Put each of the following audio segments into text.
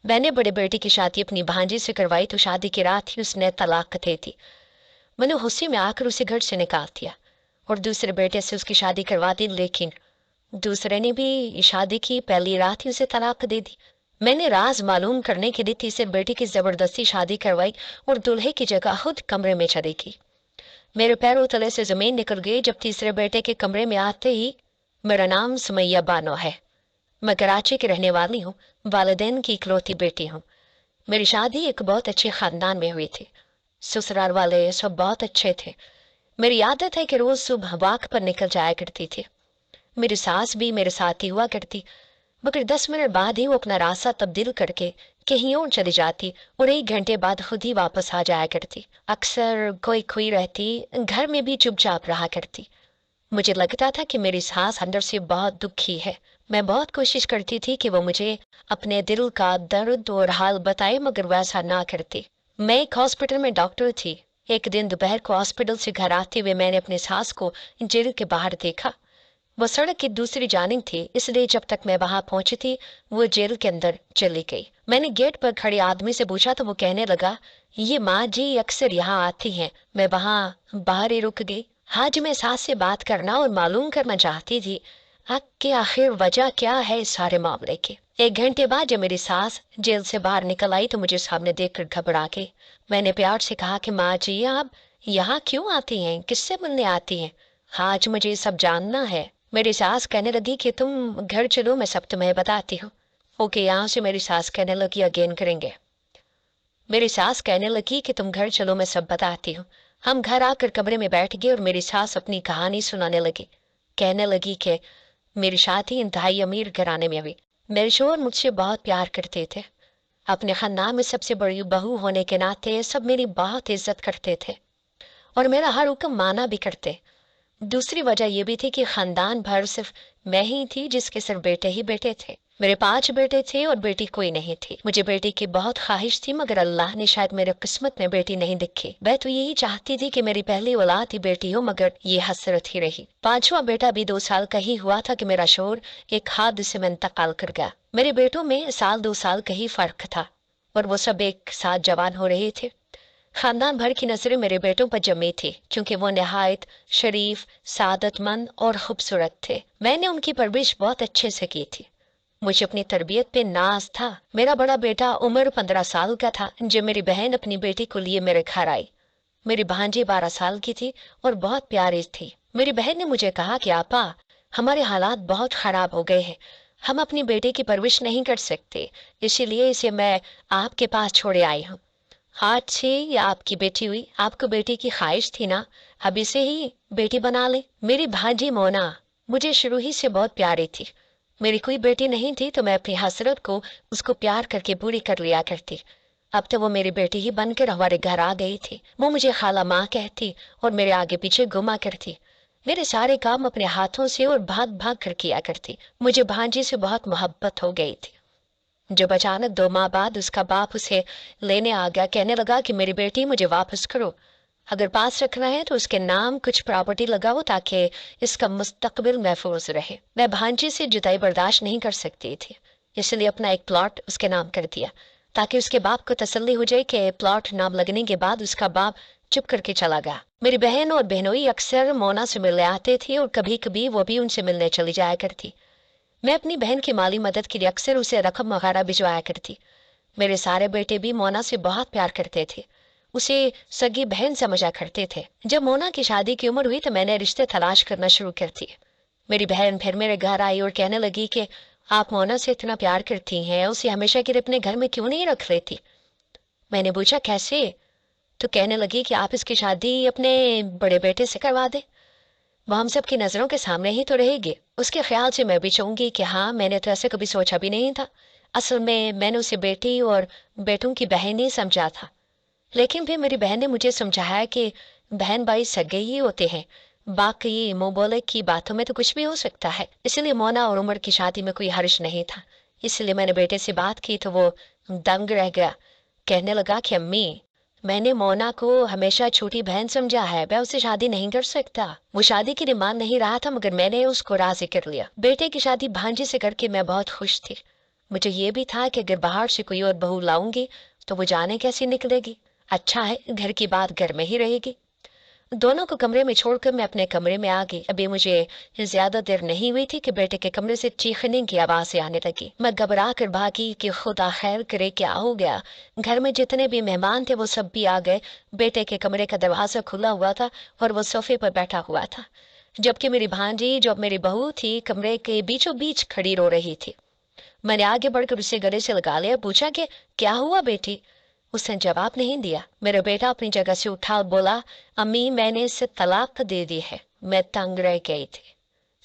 मैंने बड़े बेटे की शादी अपनी भांजी से करवाई तो शादी की रात ही उसने तलाक दे दी। मैंने गुस्से में आकर उसे घर से निकाल दिया और दूसरे बेटे से उसकी शादी करवा दी, लेकिन दूसरे ने भी शादी की, पहली रात ही उसे तलाक दे दी। मैंने राज मालूम करने के लिए तीसरे बेटे की जबरदस्ती शादी करवाई और दूल्हे की जगह खुद कमरे में चली गई। मेरे पैरों तले से जमीन निकल गई जब तीसरे बेटे के कमरे में आते ही। मेरा नाम सुमैया बानो है। मैं कराची की रहने वाली हूँ, वालिदैन की इकलौती बेटी हूँ। मेरी शादी एक बहुत अच्छे खानदान में हुई थी। ससुराल वाले सब बहुत अच्छे थे। मेरी आदत है कि रोज सुबह वाक पर निकल जाया करती थी। मेरी सास भी मेरे साथ ही हुआ करती, मगर 10 मिनट बाद ही वो अपना रास्ता तब्दील करके कहीं और चली जाती और 1 घंटे बाद खुद ही वापस आ जाया करती। अक्सर कोई खोई रहती, घर में भी चुपचाप रहा करती। मुझे लगता था कि मेरी सास अंदर से बहुत दुखी है। मैं बहुत कोशिश करती थी कि वो मुझे अपने दिल का दर्द और हाल बताए, मगर वैसा ना करती। मैं एक हॉस्पिटल में डॉक्टर थी। एक दिन दोपहर को हॉस्पिटल से घर आते हुए मैंने अपनी सास को जेल के बाहर देखा। वो सड़क की दूसरी जानिब थी, इसलिए जब तक मैं वहां पहुंची थी वो जेल के अंदर चली गई। मैंने गेट पर खड़े आदमी से पूछा तो वो कहने लगा, ये माँ जी अक्सर यहाँ आती हैं। मैं वहां बाहर ही रुक गई। आज मैं सास से बात करना और मालूम करना चाहती थी कि आखिर वजह क्या है इस सारे मामले की। 1 घंटे बाद जब मेरी सास जेल से बाहर निकल आई तो मुझे सामने देखकर घबरा गई। मैंने प्यार से कहा कि माँ जी आप यहाँ क्यों आती हैं, किससे मिलने आती हैं? आज मुझे ये सब जानना है। मेरी सास कहने लगी कि तुम घर चलो, मैं सब तुम्हें बताती हूँ। ओके, यहाँ से मेरी सास कहने लगी अगेन करेंगे। मेरी सास कहने लगी कि तुम घर चलो, मैं सब बताती हूँ। हम घर आकर कमरे में बैठ गए और मेरी सास अपनी कहानी सुनाने लगी। कहने लगी कि मेरी शादी इंतहाई अमीर घराने में हुई। मेरे शोहर मुझसे बहुत प्यार करते थे। अपने खानदान में सबसे बड़ी बहू होने के नाते सब मेरी बहुत इज्जत करते थे और मेरा हर हुक्म माना भी करते। दूसरी वजह यह भी थी कि खानदान भर सिर्फ मैं ही थी जिसके सिर्फ बेटे ही बेटे थे। मेरे 5 बेटे थे और बेटी कोई नहीं थी। मुझे बेटी की बहुत ख्वाहिश थी, मगर अल्लाह ने शायद मेरे किस्मत में बेटी नहीं दिखी। मैं तो यही चाहती थी कि मेरी पहली औलाद ही बेटी हो, मगर ये हसरत ही रही। 5वां बेटा भी 2 साल का ही हुआ था कि मेरा शोहर एक हादसे में इंतकाल कर गया। मेरे बेटों में साल 2 साल का ही फर्क था और वो सब एक साथ जवान हो रहे थे। खानदान भर की नजरें मेरे बेटों पर जमी थी क्योंकि वो निहायत शरीफ, सादतमंद और खूबसूरत थे। मैंने उनकी परवरिश बहुत अच्छे से की थी। मुझे अपनी तरबियत पे नाज था। मेरा बड़ा बेटा उम्र 15 साल का था जब मेरी बहन अपनी बेटी को लिए मेरे घर आई। मेरी भांजी 12 साल की थी और बहुत प्यारी थी। मेरी बहन ने मुझे कहा कि आपा, हमारे हालात बहुत खराब हो गए हैं, हम अपनी बेटे की परवरिश नहीं कर सकते, इसीलिए इसे मैं आपके पास छोड़े आई हूँ। आज से ये आपकी बेटी हुई। आपको बेटी की ख्वाहिश थी ना, अब इसे ही बेटी बना ले। मेरी भांजी मोना मुझे शुरू ही से बहुत प्यारी थी। मेरी कोई बेटी नहीं थी तो मैं अपनी हसरत को उसको प्यार करके पूरी कर लिया करती। अब तो वो मेरी बेटी ही बनकर हमारे घर आ गई थी। वो मुझे खाला माँ कहती और मेरे आगे पीछे घुमा करती। मेरे सारे काम अपने हाथों से और भाग भाग कर किया करती। मुझे भांजी से बहुत मोहब्बत हो गई थी। जब अचानक 2 माह बाद उसका बाप उसे लेने आ गया, कहने लगा कि मेरी बेटी मुझे वापस करो। अगर पास रखना है तो उसके नाम कुछ प्रॉपर्टी लगाओ ताकि इसका मुस्तकबिल महफूज रहे। मैं भांजी से जुदाई बर्दाश्त नहीं कर सकती थी, इसलिए अपना एक प्लॉट उसके नाम कर दिया ताकि उसके बाप को तसल्ली हो जाए कि प्लॉट नाम लगने के बाद उसका बाप चुप करके चला गया। मेरी बहन और बहनोई अक्सर मोना से मिलने आते थे और कभी कभी वो भी उनसे मिलने चली जाया करती। मैं अपनी बहन की माली मदद के लिए अक्सर उसे रकम वगैरह भिजवाया करती। मेरे सारे बेटे भी मोना से बहुत प्यार करते थे, उसे सगी बहन समझा करते थे। जब मोना की शादी की उम्र हुई तो मैंने रिश्ते तलाश करना शुरू कर दिए। मेरी बहन फिर मेरे घर आई और कहने लगी कि आप मोना से इतना प्यार करती हैं, उसे हमेशा के लिए अपने घर में क्यों नहीं रख लेती? मैंने पूछा कैसे? तो कहने लगी कि आप इसकी शादी अपने बड़े बेटे से करवा दे, वो हम सब की नजरों के सामने ही तो रहेगी। उसके ख्याल से मैं भी चाहूंगी कि हाँ, मैंने तो ऐसे कभी सोचा भी नहीं था। असल में मैंने उसे बेटी और बेटों की बहन ही समझा था, लेकिन फिर मेरी बहन ने मुझे समझाया कि बहन भाई सगे ही होते हैं, बाकी मुंह बोले की बातों में तो कुछ भी हो सकता है। इसलिए मोना और उमर की शादी में कोई हर्ष नहीं था। इसलिए मैंने बेटे से बात की तो वो दंग रह गया। कहने लगा कि अम्मी, मैंने मोना को हमेशा छोटी बहन समझा है, मैं उससे शादी नहीं कर सकता। वो शादी की डिमांड नहीं रहा था, मगर मैंने उसको राजी कर लिया। बेटे की शादी भांजी से करके मैं बहुत खुश थी। मुझे ये भी था कि अगर बाहर से कोई और बहू लाऊंगी तो वो जाने कैसी निकलेगी। अच्छा है घर की बात घर में ही रहेगी। दोनों को कमरे में छोड़कर मैं अपने कमरे में आ गई। अभी मुझे ज्यादा देर नहीं हुई थी कि बेटे के कमरे से चीखने की आवाज़ें आने लगी। मैं घबरा कर भागी कि खुदा खैर करे क्या हो गया। घर में जितने भी मेहमान थे वो सब भी आ गए। बेटे के कमरे का दरवाज़ा खुला हुआ था और वो सोफे पर बैठा हुआ था, जबकि मेरी भांजी जो अब मेरी बहू थी कमरे के बीचों बीच खड़ी रो रही थी। मैंने आगे बढ़कर उसे गले से लगा लिया, पूछा कि क्या हुआ बेटी। उसने जवाब नहीं दिया। मेरा बेटा अपनी जगह से उठा और बोला, अम्मी मैंने इसे तलाक दे दी है। मैं तंग रह गई थी।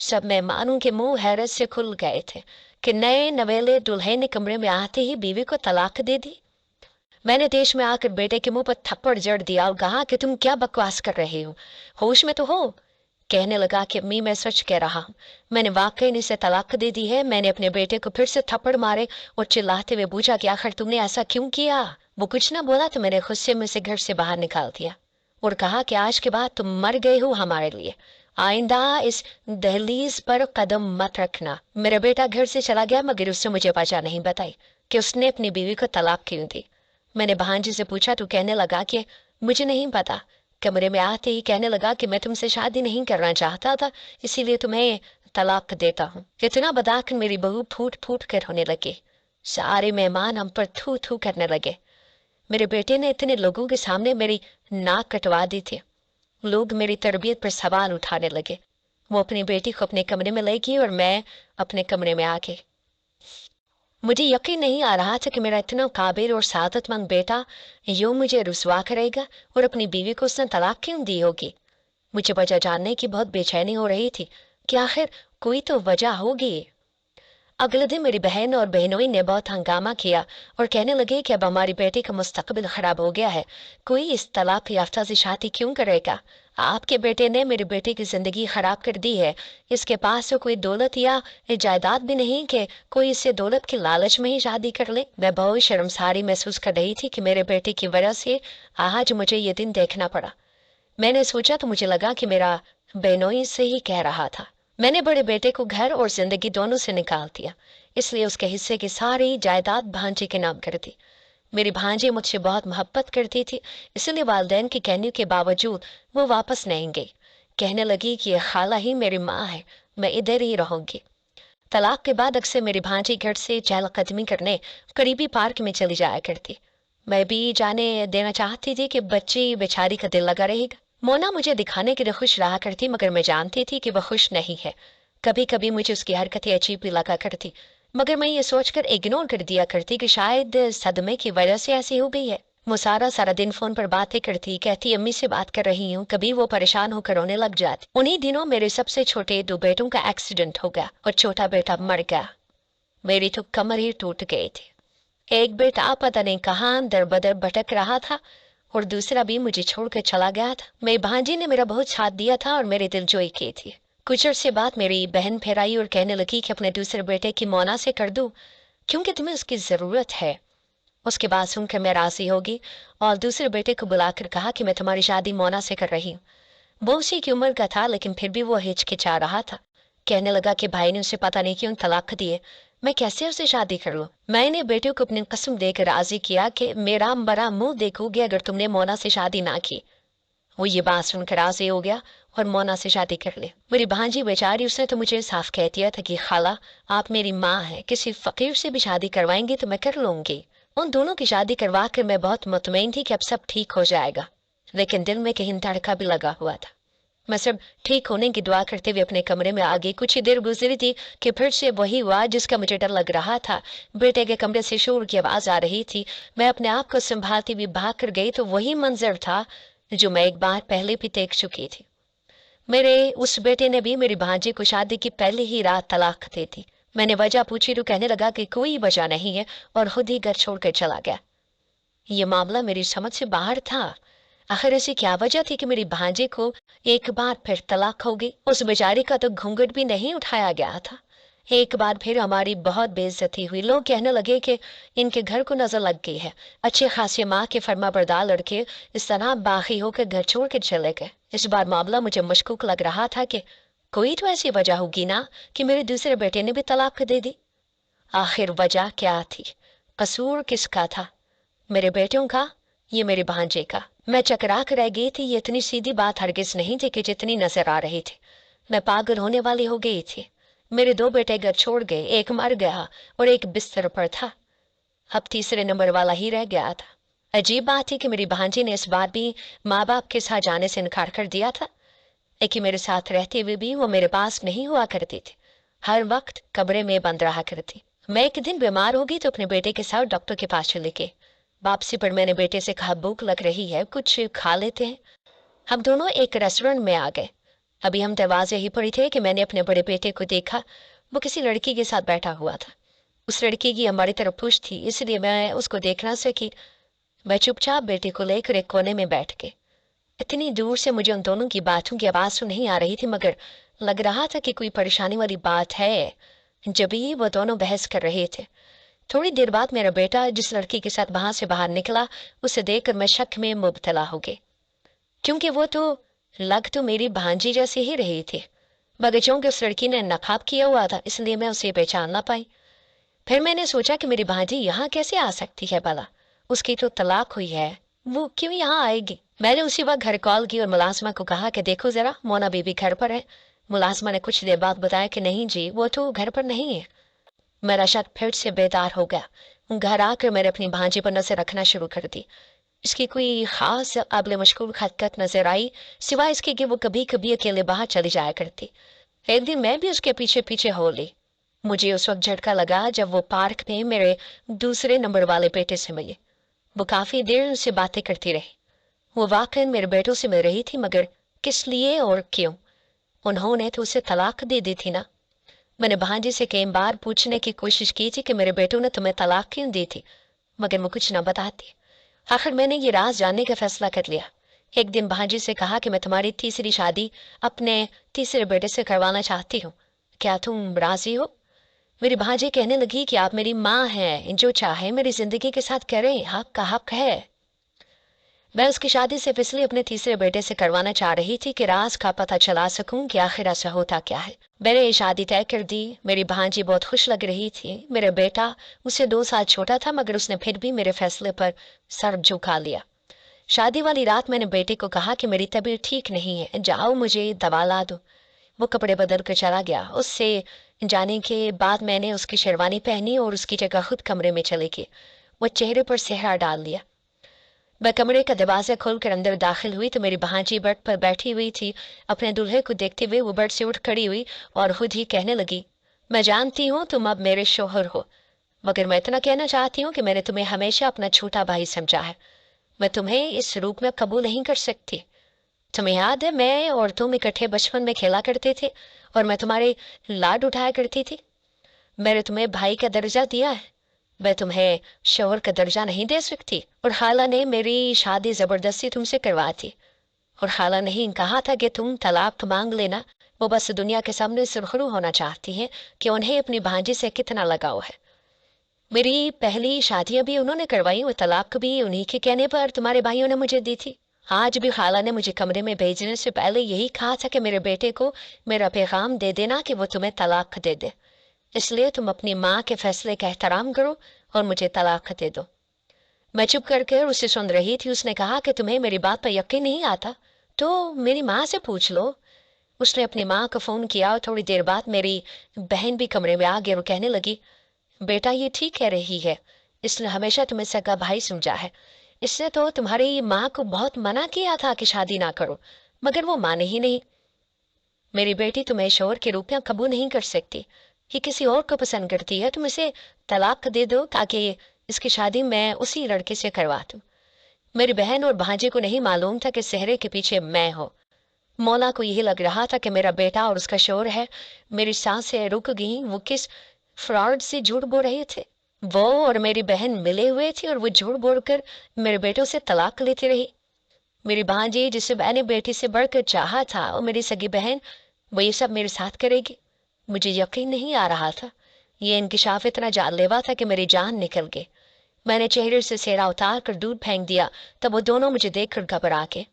सब मेहमानों के मुंह हैरत से खुल गए थे कि नए नवेले दुल्हे ने कमरे में आते ही बीवी को तलाक दे दी। मैंने देश में आकर बेटे के मुंह पर थप्पड़ जड़ दिया और कहा कि तुम क्या बकवास कर रहे हो, होश में तो हो। कहने लगा कि अम्मी मैं सच कह रहा हूँ, मैंने वाकई इसे तलाक दे दी है। मैंने अपने बेटे को फिर से थप्पड़ मारे और चिल्लाते हुए पूछा कि आखिर तुमने ऐसा क्यों किया। वो कुछ ना बोला तो मैंने गुस्से में से घर से बाहर निकाल दिया और कहा कि आज के बाद तुम मर गए हो हमारे लिए, आइंदा इस दहलीज पर कदम मत रखना। मेरा बेटा घर से चला गया मगर उसने मुझे वजह नहीं बताई कि उसने अपनी बीवी को तलाक क्यों दी। मैंने भांजी से पूछा तो कहने लगा कि मुझे नहीं पता। कमरे में आते ही कहने लगा कि मैं तुमसे शादी नहीं करना चाहता था, इसीलिए तुम्हें तलाक देता हूँ। इतना बताकर मेरी बहू फूट फूट कर रोने लगी। सारे मेहमान हम पर थू थू करने लगे। मेरे बेटे ने इतने लोगों के सामने मेरी नाक कटवा दी थी। लोग मेरी तरबियत पर सवाल उठाने लगे। वो अपनी बेटी को अपने कमरे में ले गई और मैं अपने कमरे में आ गई। मुझे यकीन नहीं आ रहा था कि मेरा इतना काबिल और सादतमंद बेटा यूं मुझे रुसवा करेगा और अपनी बीवी को उसने तलाक क्यों दी होगी। मुझे वजह जानने की बहुत बेचैनी हो रही थी कि आखिर कोई तो वजह होगी। अगले दिन मेरी बहन और बहनोई ने बहुत हंगामा किया और कहने लगे कि अब हमारी बेटी का मुस्तकबिल खराब हो गया है, कोई इस तलाक याफ्ता से शादी क्यों करेगा। आपके बेटे ने मेरी बेटी की जिंदगी खराब कर दी है। इसके पास तो कोई दौलत या जायदाद भी नहीं कि कोई इससे दौलत की लालच में ही शादी कर ले। मैं बहुत शर्मसारी महसूस कर रही थी कि मेरे बेटे की वजह से आज मुझे ये दिन देखना पड़ा। मैंने सोचा तो मुझे लगा कि मेरा बेनोई से ही कह रहा था। मैंने बड़े बेटे को घर और जिंदगी दोनों से निकाल दिया, इसलिए उसके हिस्से की सारी जायदाद भांजे के नाम कर दी। मेरी भांजी मुझसे बहुत मोहब्बत करती थी, इसलिए वालिदैन की कहने के बावजूद वो वापस नहीं गई। कहने लगी कि यह खाला ही मेरी माँ है, मैं इधर ही रहूंगी। तलाक के बाद अक्सर मेरी भांजी घर से चहलकदमी करने करीबी पार्क में चली जाया करती। मैं भी जाने देना चाहती थी कि बच्ची बेचारी का दिल लगा रहेगा। मोना मुझे दिखाने के लिए खुश रहा करती मगर मैं जानती थी कि वह खुश नहीं है। कभी कभी मुझे उसकी हरकतें अजीब भी लगा करती, मगर मैं ये सोचकर इग्नोर कर दिया करती कि शायद सदमे की वजह से ऐसी हो गई है। वो सारा सारा दिन फोन पर बातें करती, कहती अम्मी से बात कर रही हूँ। कभी वो परेशान होकर रोने लग जाती। उन्हीं दिनों मेरे सबसे छोटे दो बेटों का एक्सीडेंट हो गया और छोटा बेटा मर गया। मेरी तो कमर ही टूट गई थी। एक बेटा पता नहीं कहाँ दर बदर भटक रहा था और दूसरा भी मुझे छोड़कर चला गया था। मेरी भांजी ने मेरा बहुत साथ दिया था और मेरे दिल जोई की थी। कुछ अर्से बाद मेरी बहन फिर आई और कहने लगी कि अपने दूसरे बेटे की मोना से कर दूं क्योंकि तुम्हें उसकी जरूरत है। उसके बाद सुनकर मैं राजी होगी और दूसरे बेटे को बुलाकर कहा कि मैं तुम्हारी शादी मोना से कर रही हूँ। वो उसी की उम्र का था लेकिन फिर भी वो हिचकिचा रहा था। कहने लगा कि भाई ने उसे पता नहीं क्यों तलाक दिए, मैं कैसे उसे शादी कर लूं। मैंने बेटे को अपनी कसम देकर राजी किया कि मेरा बड़ा मुंह देखोगे अगर तुमने मोना से शादी ना की। वो ये बात सुनकर राजी हो गया और मोना से शादी कर ली। मेरी भांजी बेचारी, उसने तो मुझे साफ कह दिया था कि खाला आप मेरी माँ है, किसी फकीर से भी शादी करवाएंगी तो मैं कर लूंगी। उन दोनों की शादी करवा कर मैं बहुत मुतमईन थी कि अब सब ठीक हो जाएगा, लेकिन दिल में कहीं धड़का भी लगा हुआ था। मैं सब ठीक होने की दुआ करते हुए अपने कमरे में आ गई। कुछ ही देर गुजरी थी कि फिर से वही हुआ जिसका मुझे डर लग रहा था। बेटे के कमरे से शोर की आवाज आ रही थी। मैं अपने आप को संभालती हुई भाग कर गई तो वही मंजर था जो मैं एक बार पहले भी देख चुकी थी। मेरे उस बेटे ने भी मेरी भांजी को शादी की पहली ही रात तलाक दे दी। मैंने वजह पूछी तो कहने लगा कि कोई वजह नहीं है और खुद ही घर छोड़कर चला गया। ये मामला मेरी समझ से बाहर था। आखिर ऐसी क्या वजह थी कि मेरी भांजे को एक बार फिर तलाक हो गई। उस बेचारी का तो घूंघट भी नहीं उठाया गया था। एक बार फिर हमारी बहुत बेइज्जती हुई। लोग कहने लगे कि इनके घर को नजर लग गई है। अच्छे खासे माँ के फरमाबरदार लड़के इस तरह बागी होकर घर छोड़ के चले गए। इस बार मामला मुझे मशकूक लग रहा था कि कोई तो ऐसी वजह होगी ना कि मेरे दूसरे बेटे ने भी तलाक दे दी। आखिर वजह क्या थी? कसूर किसका था? मेरे बेटों का? ये मेरे भांजे का? मैं चकरा कर रह गई थी। ये इतनी सीधी बात हरगिज नहीं थी कि जितनी नजर आ रही थी। मैं पागल होने वाली हो गई थी। मेरे 2 बेटे घर छोड़ गए, एक मर गया और एक बिस्तर पर था। अब तीसरे नंबर वाला ही रह गया था। अजीब बात थी कि मेरी भांजी ने इस बार भी माँ बाप के साथ जाने से इनकार कर दिया था। लेकिन मेरे साथ रहते हुए भी वो मेरे पास नहीं हुआ करती थी। हर वक्त कमरे में बंद रहा करती। मैं एक दिन बीमार हो गई तो अपने बेटे के साथ डॉक्टर के पास चले गए। वापसी पर मैंने बेटे से कहा, भूख लग रही है, कुछ खा लेते हैं। हम दोनों एक रेस्टोरेंट में आ गए। अभी हम दरवाजे ही पर ही थे कि मैंने अपने बड़े बेटे को देखा। वो किसी लड़की के साथ बैठा हुआ था। उस लड़की की हमारी तरफ पुश थी, इसलिए मैं उसको देख ना सकी। मैं चुपचाप बेटे को लेकर एक कोने में बैठ गई। इतनी दूर से मुझे उन दोनों की बातों की आवाज तो नहीं आ रही थी, मगर लग रहा था कि कोई परेशानी वाली बात है। जब ही वो दोनों बहस कर रहे थे, थोड़ी देर बाद मेरा बेटा जिस लड़की के साथ वहां से बाहर निकला, उसे देखकर मैं शक में मुबतला हो गई, क्योंकि वो तो लग तो मेरी भांजी जैसी ही रही थी, मगर चूंकि उस लड़की ने नकाब किया हुआ था इसलिए मैं उसे पहचान ना पाई। फिर मैंने सोचा कि मेरी भांजी यहाँ कैसे आ सकती है भला? उसकी तो तलाक हुई है, वो क्यों यहाँ आएगी? मैंने उसी वक्त घर कॉल की और मुलाजमा को कहा कि देखो जरा, मोना बीबी घर पर है। मुलाजमा ने कुछ देर बाद बताया कि नहीं जी, वो तो घर पर नहीं है। मेरा शक फिर से बेदार हो गया। घर आकर मैंने अपनी भांजी पर नजर रखना शुरू कर दी। इसकी कोई खास काबिल मशकूर हरकत नजर आई, सिवाय इसके कि वो कभी कभी अकेले बाहर चली जाया करती। एक दिन मैं भी उसके पीछे पीछे हो ली। मुझे उस वक्त झटका लगा जब वो पार्क में मेरे दूसरे नंबर वाले बेटे से मिली। वो काफी देर उनसे बातें करती रही। वो वाकई मेरे बेटों से मिल रही थी, मगर किस लिए और क्यों? उन्होंने तो उसे तलाक दे दी थी ना। मैंने भांजी से कई बार पूछने की कोशिश की थी कि मेरे बेटों ने तुम्हें तलाक क्यों दी थी, मगर वो कुछ न बताती। आखिर मैंने ये राज जानने का फैसला कर लिया। एक दिन भांजी से कहा कि मैं तुम्हारी तीसरी शादी अपने तीसरे बेटे से करवाना चाहती हूँ, क्या तुम राजी हो? मेरी भांजी कहने लगी कि आप मेरी माँ हैं, जो चाहे मेरी जिंदगी के साथ करें, हक का हक है। मैं उसकी शादी सिर्फ इसलिए अपने तीसरे बेटे से करवाना चाह रही थी कि राज का पता चला सकूं कि आखिर ऐसा होता क्या है। मैंने ये शादी तय कर दी। मेरी भांजी बहुत खुश लग रही थी। मेरा बेटा उससे 2 साल छोटा था, मगर उसने फिर भी मेरे फैसले पर सर झुका लिया। शादी वाली रात मैंने बेटे को कहा कि मेरी तबीयत ठीक नहीं है, जाओ मुझे दवा ला दो। वो कपड़े बदल कर चला गया। उससे जाने के बाद मैंने उसकी शेरवानी पहनी और उसकी जगह खुद कमरे में चले गई। वो चेहरे पर सेहरा डाल लिया। मैं कमरे का दरवाजा खोलकर अंदर दाखिल हुई तो मेरी भांजी बेड पर बैठी हुई थी। अपने दूल्हे को देखते हुए वो बेड से उठ खड़ी हुई और खुद ही कहने लगी, मैं जानती हूँ तुम अब मेरे शोहर हो, मगर मैं इतना कहना चाहती हूँ कि मैंने तुम्हें हमेशा अपना छोटा भाई समझा है। मैं तुम्हें इस रूप में कबूल नहीं कर सकती। तुम्हें याद है मैं और तुम इकट्ठे बचपन में खेला करते थे और मैं तुम्हारे लाड उठाया करती थी। मैंने तुम्हें भाई का दर्जा दिया है, मैं तुम्हें शोहर का दर्जा नहीं दे सकती। और खाला ने मेरी शादी जबरदस्ती तुमसे करवा थी, और खाला ने ही कहा था कि तुम तलाक मांग लेना। वो बस दुनिया के सामने सुरखरू होना चाहती हैं कि उन्हें अपनी भांजी से कितना लगाव है। मेरी पहली शादियां भी उन्होंने करवाई और तलाक भी उन्हीं के कहने पर तुम्हारे भाइयों ने मुझे दी थी। आज भी खाला ने मुझे कमरे में भेजने से पहले यही कहा था कि मेरे बेटे को मेरा पैगाम दे देना कि वो तुम्हें तलाक दे दे। इसलिए तुम अपनी माँ के फैसले का एहतराम करो और मुझे तलाक दे दो। मैं चुप करके उसे सुन रही थी। उसने कहा कि तुम्हें मेरी बात पर यकीन नहीं आता तो मेरी माँ से पूछ लो। उसने अपनी माँ को फोन किया और थोड़ी देर बाद मेरी बहन भी कमरे में आ गई और कहने लगी, बेटा ये ठीक कह रही है, इसने हमेशा तुम्हें सगा भाई समझा है। इसने तो तुम्हारी माँ को बहुत मना किया था कि शादी ना करो, मगर वो माने ही नहीं। मेरी बेटी तुम्हें शोहर के रूप में कबूल नहीं कर सकती। ये किसी और को पसंद करती है, तुम इसे तलाक दे दो ताकि इसकी शादी मैं उसी लड़के से करवा दूं। मेरी बहन और भांजे को नहीं मालूम था कि सेहरे के पीछे मैं हूँ। मौला को यही लग रहा था कि मेरा बेटा और उसका शोहर है। मेरी सांसें रुक गईं। वो किस फ्रॉड से झूठ बोल रहे थे? वो और मेरी बहन मिले हुए थे और वो झूठ बोलकर मेरे बेटों से तलाक लेती रही। मेरी भांजी जिसे मैंने बेटी से बढ़कर चाहा था और मेरी सगी बहन, वो ये सब मेरे साथ करेगी? मुझे यकीन नहीं आ रहा था। ये इंकिशाफ इतना जानलेवा था कि मेरी जान निकल गई। मैंने चेहरे से सेहरा उतार कर दूध फेंक दिया। तब वो दोनों मुझे देखकर घबरा के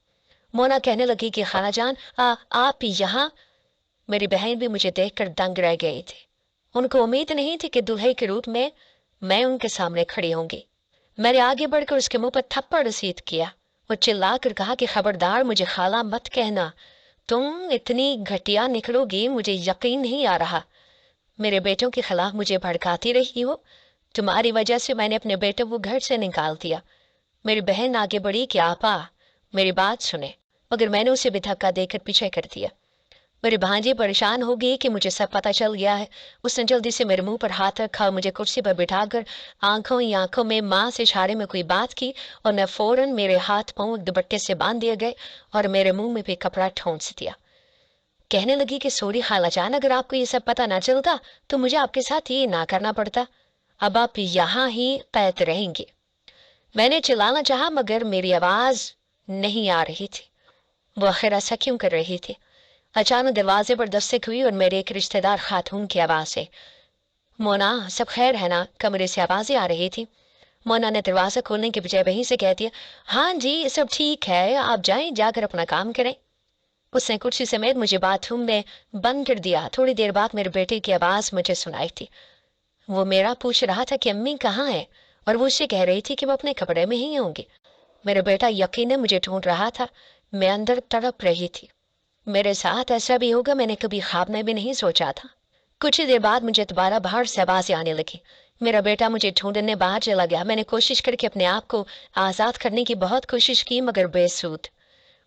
मोना कहने लगी कि खाला जान, आप यहाँ? मेरी बहन भी मुझे देखकर दंग रह गई थी। उनको उम्मीद नहीं थी कि दुल्हे के रूप में मैं उनके सामने खड़ी होंगी। मैंने आगे बढ़कर उसके मुंह पर थप्पड़ रसीद किया। वो चिल्लाकर कहा कि खबरदार मुझे खाला मत कहना, तुम इतनी घटिया निकलोगी मुझे यकीन नहीं आ रहा। मेरे बेटों के खिलाफ मुझे भड़काती रही हो, तुम्हारी वजह से मैंने अपने बेटों को घर से निकाल दिया। मेरी बहन आगे बढ़ी कि आपा मेरी बात सुने, मगर मैंने उसे भी धक्का देकर पीछे कर दिया। मेरी भांजी परेशान हो गई कि मुझे सब पता चल गया है। उसने जल्दी से मेरे मुंह पर हाथ रखा और मुझे कुर्सी पर बिठाकर आंखों ही आंखों में माँ से इशारे में कोई बात की और मैं फौरन मेरे हाथ पांव दुपट्टे से बांध दिए गए और मेरे मुंह में भी कपड़ा ठोंस दिया। कहने लगी कि सॉरी खालाजान, अगर आपको ये सब पता ना चलता तो मुझे आपके साथ ये ना करना पड़ता। अब आप यहाँ ही कैद रहेंगे। मैंने चिल्लाना चाहा मगर मेरी आवाज नहीं आ रही थी। वो आखिर ऐसा क्यों कर रही थी? अचानक दरवाजे पर दस्तक हुई और मेरे एक रिश्तेदार खातून की आवाज से, मोना सब खैर है ना? कमरे से आवाजें आ रही थी। मोना ने दरवाजा खोलने के बजाय वहीं से कह दिया, हाँ जी सब ठीक है, आप जाएं, जाकर अपना काम करें। उसने कुर्सी समेत मुझे बाथरूम में बंद कर दिया। थोड़ी देर बाद मेरे बेटे की आवाज मुझे सुनाई थी। वो मेरा पूछ रहा था कि अम्मी कहाँ है, और वो उससे कह रही थी कि वो अपने कपड़े में ही होंगी। मेरा बेटा यकीनन मुझे ढूंढ रहा था। मैं अंदर तड़प रही थी। मेरे साथ ऐसा भी होगा मैंने कभी ख्वाब में भी नहीं सोचा था। कुछ ही देर बाद मुझे दोबारा बाहर से आवाजें आने लगी। मेरा बेटा मुझे ढूंढने बाहर चला गया। मैंने कोशिश करके अपने आप को आजाद करने की बहुत कोशिश की मगर बेसूद।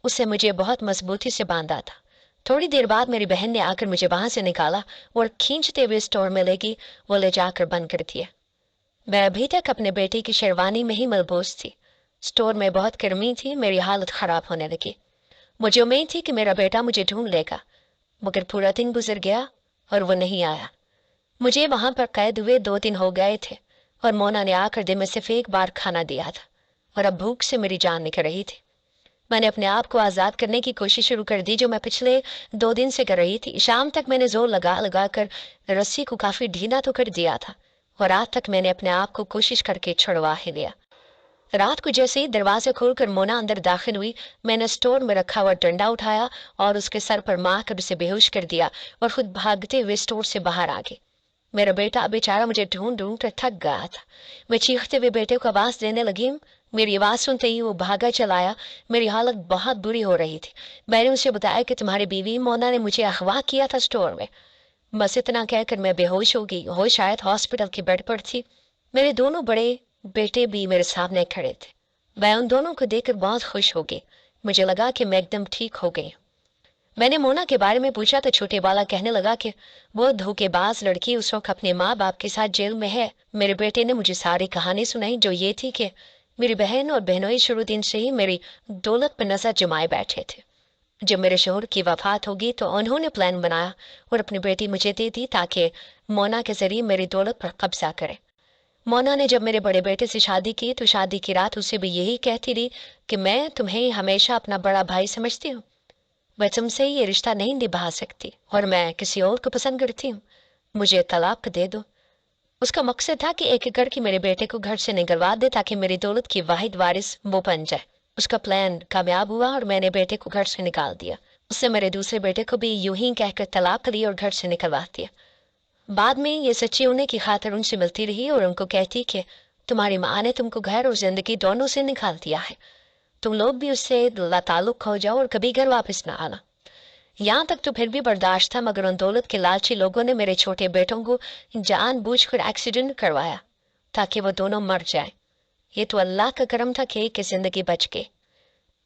उससे मुझे बहुत मजबूती से बांधा था। थोड़ी देर बाद मेरी बहन ने आकर मुझे वहां से निकाला और खींचते हुए स्टोर में लेगी। वो ले जाकर बंद कर दिया। मैं अभी तक अपने बेटे की शेरवानी में ही मलबूस थी। स्टोर में बहुत गर्मी थी। मेरी हालत खराब होने लगी। मुझे उम्मीद थी कि मेरा बेटा मुझे ढूंढ लेगा, मगर पूरा दिन गुजर गया और वो नहीं आया। मुझे वहां पर कैद हुए 2 दिन हो गए थे और मोना ने आकर दिन में सिर्फ एक बार खाना दिया था और अब भूख से मेरी जान निकल रही थी। मैंने अपने आप को आज़ाद करने की कोशिश शुरू कर दी, जो मैं पिछले 2 दिन से कर रही थी। शाम तक मैंने जोर लगा लगा कर रस्सी को काफी ढीला तो कर दिया था और रात तक मैंने अपने आप को कोशिश करके छुड़वा ही लिया। रात को जैसे ही दरवाजा खोलकर मोना अंदर दाखिल हुई, मैंने स्टोर में रखा हुआ डंडा उठाया और उसके सर पर मार कर उसे बेहोश कर दिया और खुद भागते हुए स्टोर से बाहर आ गई। मेरा बेटा बेचारा मुझे ढूंढ ढूंढ कर थक गया था। मैं चीखते हुए बेटे को आवाज देने लगी। मेरी आवाज सुनते ही वो भागा चलाया। मेरी हालत बहुत बुरी हो रही थी। मैंने उसे बताया कि तुम्हारी बीवी मोना ने मुझे अगवा किया था स्टोर में। बस इतना कहकर मैं बेहोश हो गई। हो शायद हॉस्पिटल के बेड पर थी। मेरे दोनों बड़े बेटे भी मेरे सामने खड़े थे। मैं उन दोनों को देखकर बहुत खुश हो गई। मुझे लगा कि मैं एकदम ठीक हो गई। मैंने मोना के बारे में पूछा तो छोटे वाला कहने लगा कि वो धोखेबाज लड़की उस वक्त अपने माँ बाप के साथ जेल में है। मेरे बेटे ने मुझे सारी कहानी सुनाई, जो ये थी कि मेरी बहन और बहनोई शुरू दिन से ही मेरी दौलत पर नजर जमाए बैठे थे। जब मेरे शोहर की वफात होगी तो उन्होंने प्लान बनाया और अपनी बेटी मुझे दे दी ताकि मोना के जरिए मेरी दौलत पर कब्जा करे। मोना ने जब मेरे बड़े बेटे से शादी की तो शादी की रात उसे भी यही कहती रही कि मैं तुम्हें हमेशा अपना बड़ा भाई समझती हूँ, मैं तुमसे ये रिश्ता नहीं निभा सकती और मैं किसी और को पसंद करती हूँ, मुझे तलाक दे दो। उसका मकसद था कि एक एक करके मेरे बेटे को घर से निकलवा दे ताकि मेरी दौलत की वाहिद वारिस वो बन जाए। उसका प्लान कामयाब हुआ और मैंने बेटे को घर से निकाल दिया। उससे मेरे दूसरे बेटे को भी यूं ही कहकर तलाक दी और घर से निकलवा दिया। बाद में ये सच्ची होने की खातिर उनसे मिलती रही और उनको कहती कि तुम्हारी माँ ने तुमको घर और जिंदगी दोनों से निकाल दिया है, तुम लोग भी उससे लाताल्लुक हो जाओ और कभी घर वापस ना आना। यहाँ तक तो फिर भी बर्दाश्त था, मगर उन दौलत के लालची लोगों ने मेरे छोटे बेटों को जानबूझकर एक्सीडेंट करवाया ताकि वो दोनों मर जाए। ये तो अल्लाह का करम था कि एक की जिंदगी बच गई।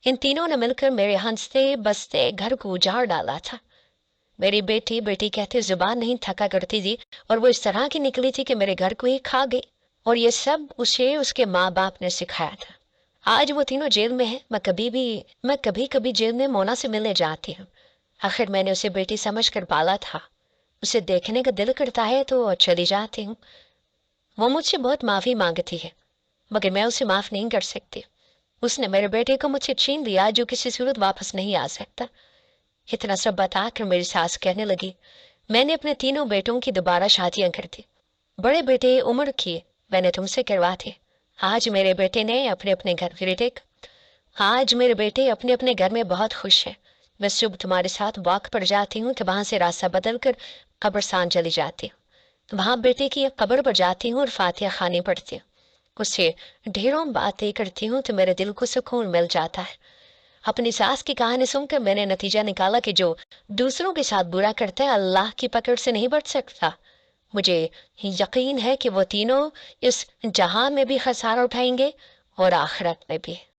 इन तीनों ने मिलकर मेरे हंसते बसते घर को उजाड़ डाला था। मेरी बेटी कहते जुबान नहीं थका करती थी और वो इस तरह की निकली थी कि मेरे घर को ही खा गई। और ये सब उसे उसके माँ बाप ने सिखाया था। आज वो तीनों जेल में है। मैं कभी कभी जेल में मोना से मिलने जाती हूँ। आखिर मैंने उसे बेटी समझ कर पाला था। उसे देखने का दिल करता है तो चली जाती हूँ। वो मुझसे बहुत माफी मांगती है मगर मैं उसे माफ नहीं कर सकती। उसने मेरे बेटे को मुझसे छीन लिया जो किसी सूरत वापस नहीं आ सकता। इतना सब बताकर मेरी सास कहने लगी, मैंने अपने तीनों बेटों की दोबारा शादियां कर दी। बड़े बेटे उम्र की मैंने तुमसे करवा थे। आज मेरे बेटे ने अपने अपने घर फिर आज मेरे बेटे अपने अपने घर में बहुत खुश है। मैं सुबह तुम्हारे साथ वॉक पर जाती हूँ तो वहां से रास्ता बदल कर कब्रस्तान चली जाती हूँ। وہاں بیٹے کی ایک قبر پر جاتی ہوں اور فاتحہ خوانی پڑھتی ہوں، اس سے ڈھیروں باتیں کرتی ہوں تو میرے دل کو سکون مل جاتا ہے۔ اپنی ساس کی کہانی سن کر میں نے نتیجہ نکالا کہ جو دوسروں کے ساتھ برا کرتا ہے اللہ کی پکڑ سے نہیں بچ سکتا۔ مجھے یقین ہے کہ وہ تینوں اس جہاں میں بھی خسارہ اٹھائیں گے اور آخرت میں بھی۔